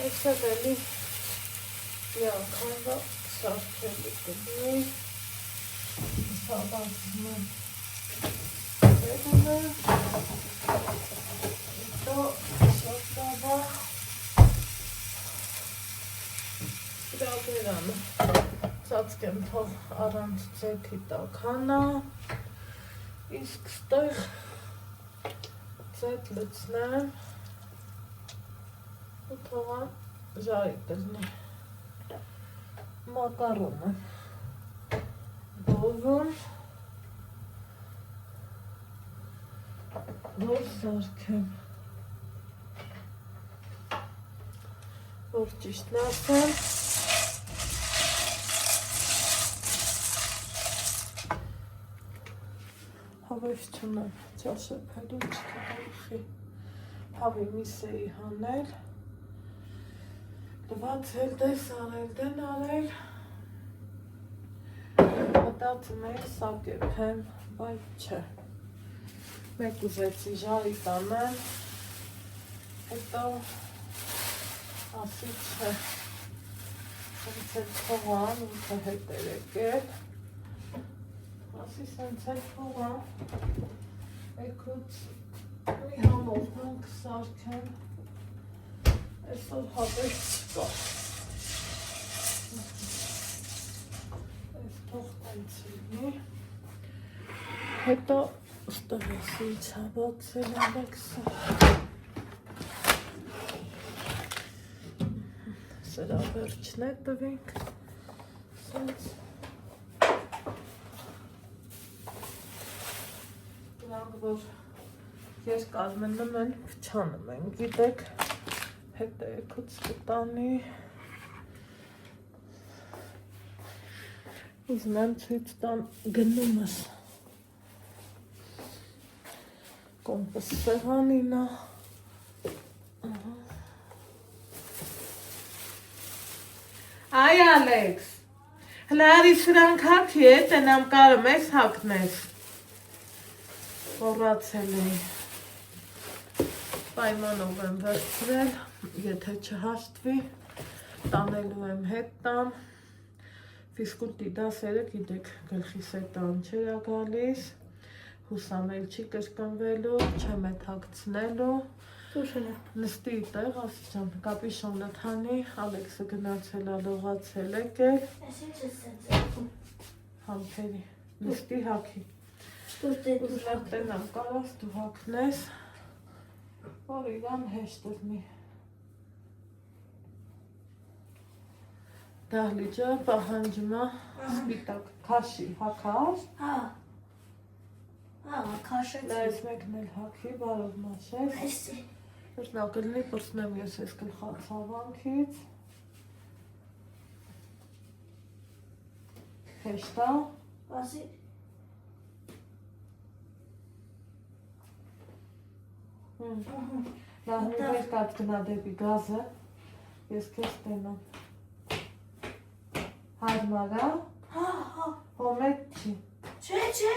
այս է բելի մի անգամվա սարքելի կդնի սաբացում եմ բերումը իտո շոտավա Իրագերանը ծածկեմ թող առանց ձեթի տականա իսկ ստեղ ձեթ լցնեմ ու թողան ժարի կզնի մակարոնը բովում որ սարքեմ որ ճիշտն ասեմ Հավես չունեմ, ճաշեփելու չկարողի հավի միս էի հանել, լվացել դես արել, դեն արել, մտածում էի սակեփեմ, բայց չէ, մեկ ուզեցի ժարի տանեմ, հետո ասի չէ, սենց էլ թողան, ինքը հետ էր եկել, Ասի սենց էլ փողան, եկուց մի համողնանք սարքեմ, այսօր հավես չկա, այս թող տենց լինի, հետո ստվեսի չաբացել Ալեքսը, սրա վերջն է տվինք, սենց, որ Ես կազմենում են փչանում են, գիտեք, հետ է կուց կտանի, ուզում եմ ցույց տամ գնումս, կոմպս սեղանինա, Այ Ալեքս, հլարի սրանք հաքի է, տնամ կարում ես հակնես, հորացել էի, պայմանով եմ վերցրել, եթե չհաշտվի, տանելու եմ հետ տամ, ֆիզկուլտի դասերը գիտեք գլխիս է տան չերա գալիս, հուսամել չի կրկնվելու, չեմ է թակցնելու, նստի տեղ, ասիչան, կապիշոնը թանի, Ալեքսը գնացել ա լողացել եկել, համպերի, նստի հաքի, ուզլեղ տենամ կարաս դու հակնես, որ իրան հեշտ ըրնի, դահլիճը պահանջումա սպիտակ քաշի, հակար, լայս մեկն էլ հաքի, բարով մաշես, Նա կլնի պրսնեմ ես ես գլխացավանքից, հեշտա, նա հնվեր կատ գնա դեպի գազը, ես կես տենամ, հարմարա, հոմետ չի, Չէ,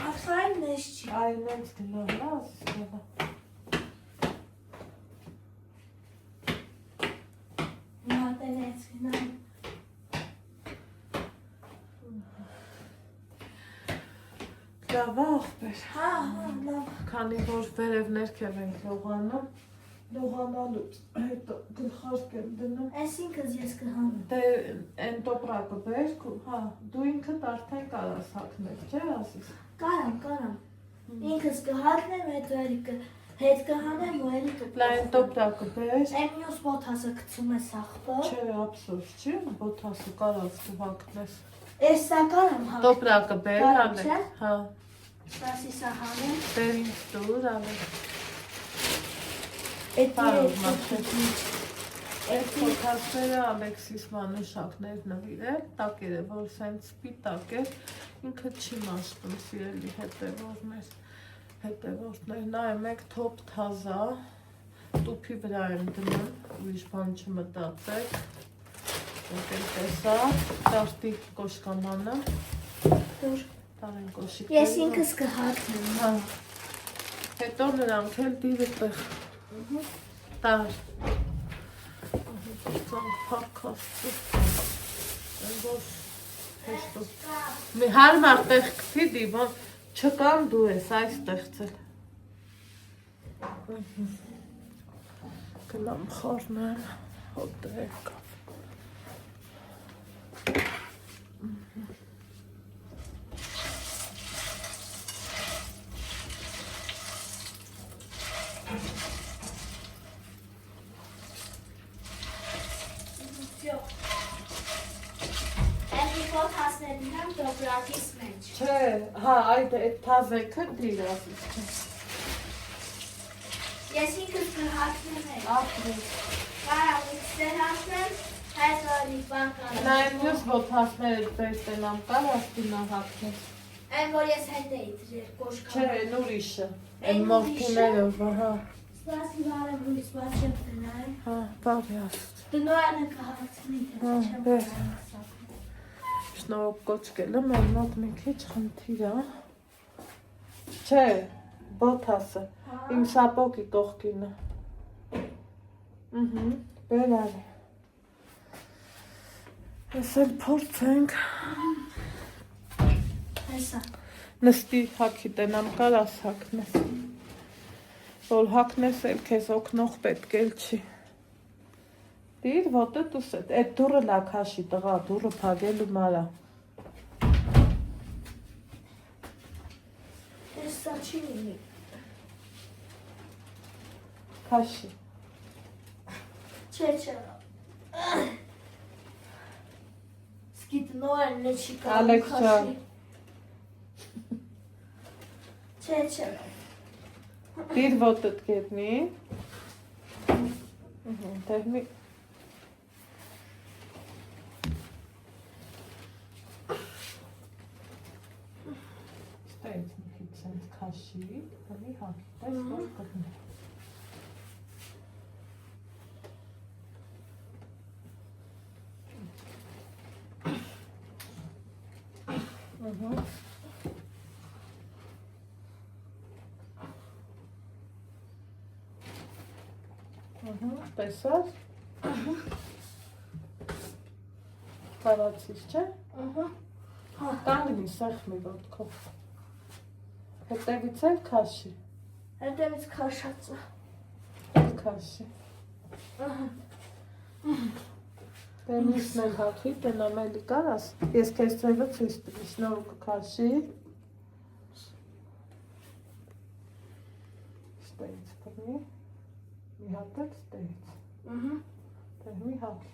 հացային մեզ չի, այն ենք գնողնա, ասիս գնա, Լավ աղբեր, քանի որ վերև ներքև ենք լողանում, լողանալուց հետո գլխարկ եմ դնում, այսինքն ես կհանում, դե են տոպրակը բեր, դու ինքդ արդեն կարաս հակնել, չէ ասիս, կարամ, ինքս կհակնեմ, հետ կհանեմ ու էլի լայն տոպրակը բեր, Եմ մյուս բոթասը կցում է սաղբը, չէ ափսոս չի, բոթասը կարաս դու հակնես, Ես սա կարամ հակ, տոպրակը բեր, Կարամ, չէ? հա, սասի սա հանեմ, բեր ինձ դուր, ալեք, էտի Այդ պոդքասթերը Ալեքսիս մանուշակներ նվիրել, տակեր է, որ սենց սպիտակ է, ինքը չի մաշտում սիրելի հետևորդներ, նայեմ եք թոփ թազա, տուփի վրա եմ դնում, ուրիշ բան չմտածեք, եկել տեսա, տարտի կոշկամանը, տարեն կոշիկները, Ես ինքս կհակնեմ, հետո նրանք էլ դիրը տեղ, տար, մի հարմար տեղ կպիդի, որ չկան դու ես այս տեղցել, գնամ խորնեմ, հոտեղ կավ, Հասնելին եմ դոպրակիս մեջ, Չէ, հա, այդ թազեքը դիր ասից չէ, Ես ինքս կհակնեմ է, ապրես, կարամ իքսեր հակնեմ, հետո լի բան կարամ, նայմ յուս ոտհասները բերտենամ կար ասպինա հակնես, Այն որ ես հետ էի դրել կոշկան, չէ, են ուրիշը, են մովքիներով, հա, Սպասի բարև լույս բաց չեմ տնայեմ, հա, բարի աստ, Տնոյանը կհավացնի, չեմ բեր։ կարամ Շնորհ կոչկելը մեր մոտ մի քիչ խնդիր է, չէ, բոթասը, իմ սապոկի կողքինը, բեր արի, ես էլ փորձենք, Հեսա, նստի հաքի տենամ կարաս հակնես, որ հակնես էլ քեզ օգնող պետք էլ չի, դիր ոտը տուսետ, այդ դուրը լաքաշի տղա, դուրը պագելու մարա, ես սա չի լինի, քաշի, չէ, Սկի տնոյանը չի կարում Ալեքս ջան։ քաշի, չէ, Դիր ոտըտ գետնի։ Դերմի։ Ստայից մի քիչ սենց քաշի, հանի հակի, տես որ կգնի։ Տեսար։ Կարացիս չէ։ Կանգնի սեղմի ոտքով։ Հետևից էլ քաշի։ Հետևից քաշածը։ Քաշի։ Դեմիսն էլ հատվի, տնամ էլի կարաս։ Ես կեզ ծևը ծույս տվի, շնորու կքաշի։ Ստեից պրնի։ Մի հատել ստեից։ Դեր մի հատի։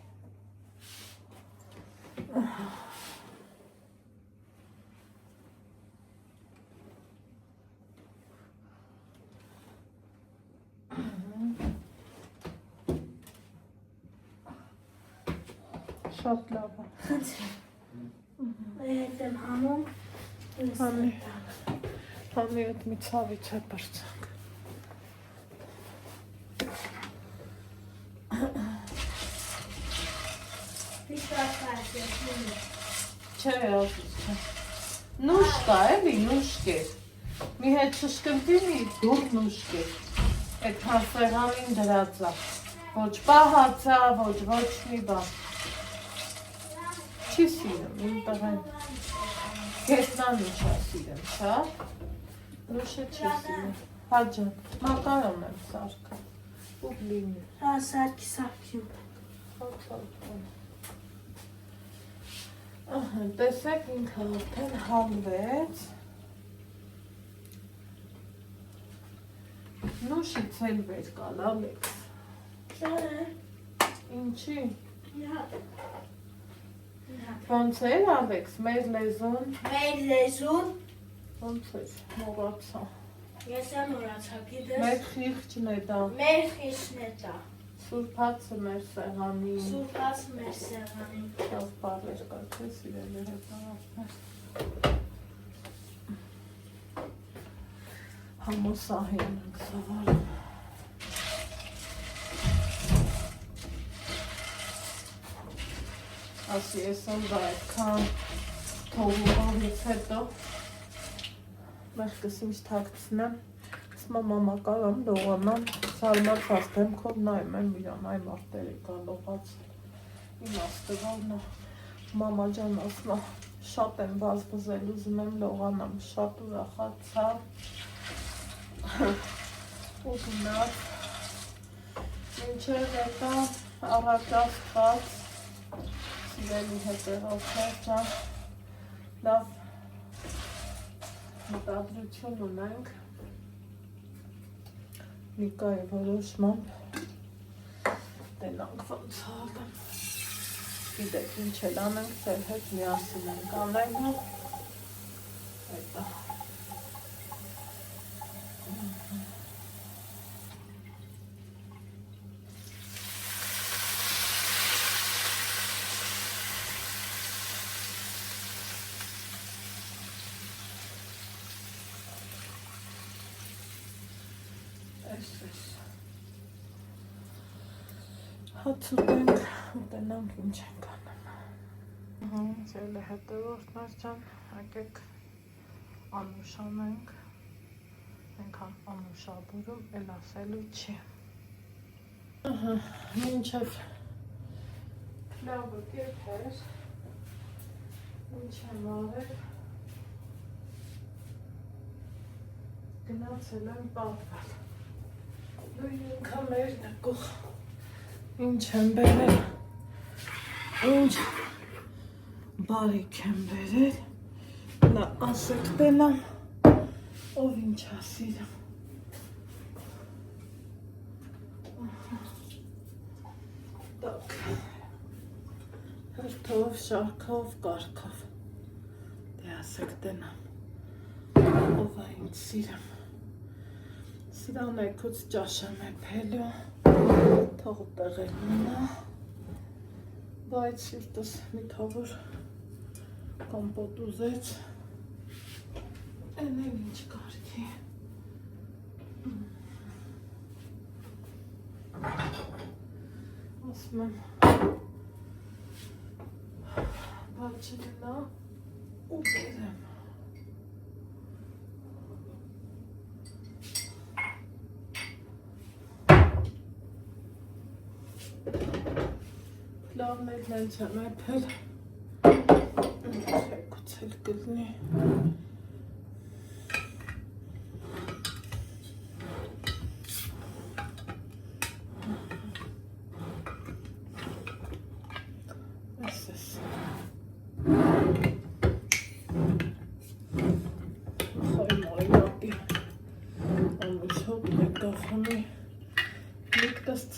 Շատ լավ է։ Հետ եմ հանում։ Համի ոտ մի ծավից է բրծանք։ Չէ, ասուս չէ։ Նուշ կա, էլի, նուշ կեր։ Մի հետ շշկնտի մի դուր նուշ կեր։ Էդ հասեղանին դրածա։ Ոչ պահացա, ոչ մի բան։ Չի սիրում, իմ տղեն։ Գետնան ինչա սիրում, չա։ Նուշը չի սիրում։ Հաջան, մակարոն եմ սարկը։ Ու բլինի։ Հա, սարքի։ Տեսեք ինքը արդեն համվեց։ Նուշից էլ վեր կալ, Ալեքս։ Չէ։ Ինչի։ Հա։ Ոնց էր, Ալեքս, մեր լեզուն։ Մեր լեզուն։ Ոնց էր, մոռացա։ Ես եմ մոռացա, գիտես։ Մեր խիղճն է դա։ Մեր խիղճն է դա։ Սուրբացը մեր սեղանի։ Սուրբաց մեր սեղանի։ Շատ բարեր կար, թե սիրելի հետանարդներ։ Համոսահին ենք սավարում։ Ասի ես եմ դա այդքան թողուղովից հետո մեղկս ինչ թակցնեմ, սմա մամա կարամ լողանամ, սարմած աստեմ քով նայում եմ իրան այ մարդերի կա լողաց, իմաստը որնա, մամա ջան ասմա, շատ եմ բազբզել, ուզում եմ լողանամ, շատ ուրախացա, ու գնաց, մինչև հետա առաջաստված, սիրելի հետևորդներ ջան, լավ մտադրություն ունենք, Նիկայի որոշմամբ տենանք ոնց հալեմ, գիտեք ինչ էլ անենք, ձեր հետ միասին ենք անենք, հետա։ Հաց ուտենք, ուտենանք ինչ ենք անում։ Ձելը հետևորդներ ջան, ակեք անուշանենք, ենքան անուշաբուրում, էլ ասելու չի։ Մինչև լավը կերպեր, ինչ եմ արել, գնացել եմ պատվել։ Դու ինքա մեր նկող։ Ինչ եմ բերել, ինչ բարիք եմ բերել, նա ասեք տենամ, ով ինչ ասիրում։ Տակ, հրթով, շարքով, կարգով, դե ասեք տենամ, ով է ինչ սիրում, Սրան եկուց ճաշեմ էփելու, թողը տեղել մնա, բայց սիրտս մի թավոր կոմպոտ ուզեց, են ինչ կարքի։ Ասում եմ, բայց չգնա ու բերեմ։ Լավներն էլ չեմ էփել, եկուց էլ կլնի։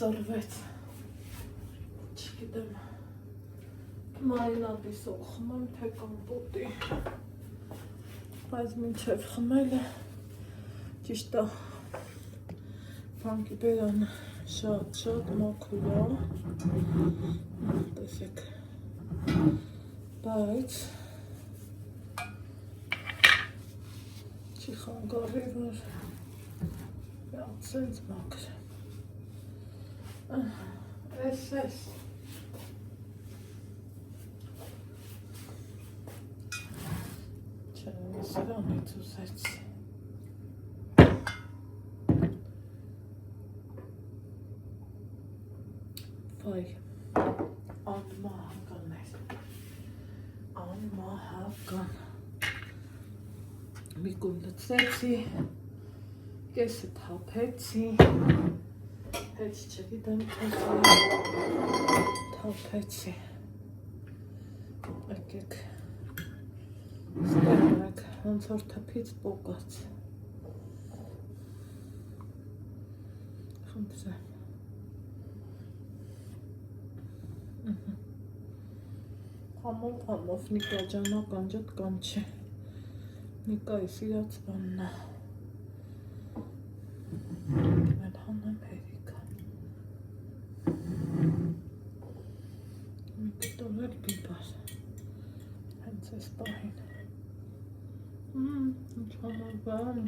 Ծրվեց, չգիտեմ, մարինադիսով խմեմ, թե կոմպոտի, բայց մինչև խմելը, ճիշտ է, վանկի բերանը շատ մաքուր է, տեսեք, բայց չի խանգարի, որ սենց մաքր է։ Էս Չեմ սրանից ուզեց վայ անմահական էր անմահական մի կում լծեցի կեսը թափեցի Heç չգիտեմ թափեցի, եկեք, ստեղնեք, ոնց որ թփից պոկած, խնդրեմ, համով Նիկա ջանական ջոտ կամ չէ, Նիկայի սիրած բանն է, mən հանեմ հերիկա, մի կտոր էլ բիբար, հենց ես պահին, ինչ համար բան,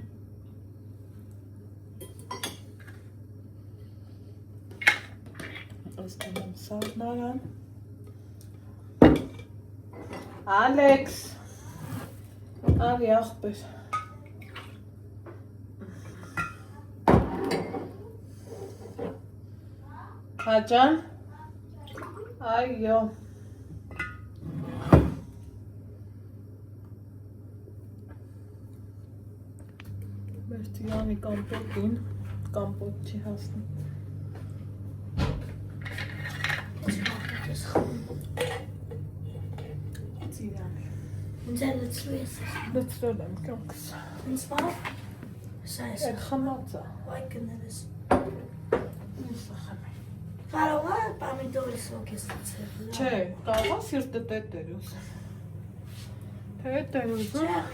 ըստեմ եմ սարնարան, Ալեքս, արի աղբեր, Հաջան, այո, մեր Տիրանի կամպոտին, կամպոտ չի հասնում, Տիրանի, Ինձ է լծրու ես լծրել եմ կյանքս, Ինձ բավ, սա ես այդ խմած է, Այ կներես ինչ սախեմ է, Կարող է պամիդորի սոկ ես լծրել չէ, կարող է սիրտը տետեր ուզեմ, տետեր ուզեմ,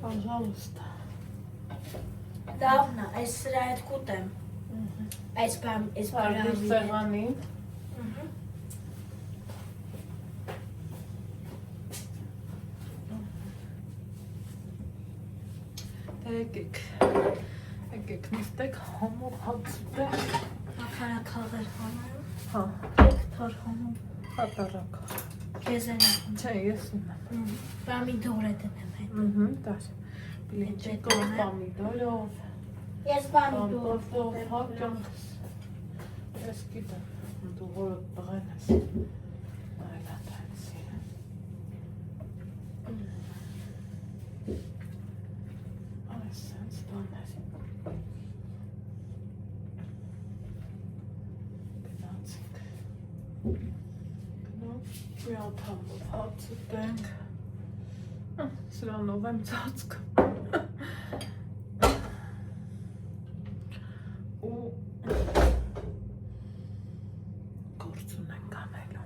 Պաժալուստ, Լավն է, այս սրա հետ կուտեմ Այս Արդիր սեղանին, եկեք նիստեք համով հացուտեք, Ախարակաղեր համարում, հա, թար համում, հատարակ, կեզեն եմ չէ, ես ունեմ, Պամիդոր է դնեմ հետ դար, բլինչիկով, պամիդորով, Ես պամիդոր կամպոտով, հա կյանքս, ես գիտեմ, դու որդ բղեն ես, այլ հատայցի, այս սենց բաներ, գնացինք, մի ատամով հաց ուտենք, սրանով եմ ծածկ, ու գործ ունենք անելու,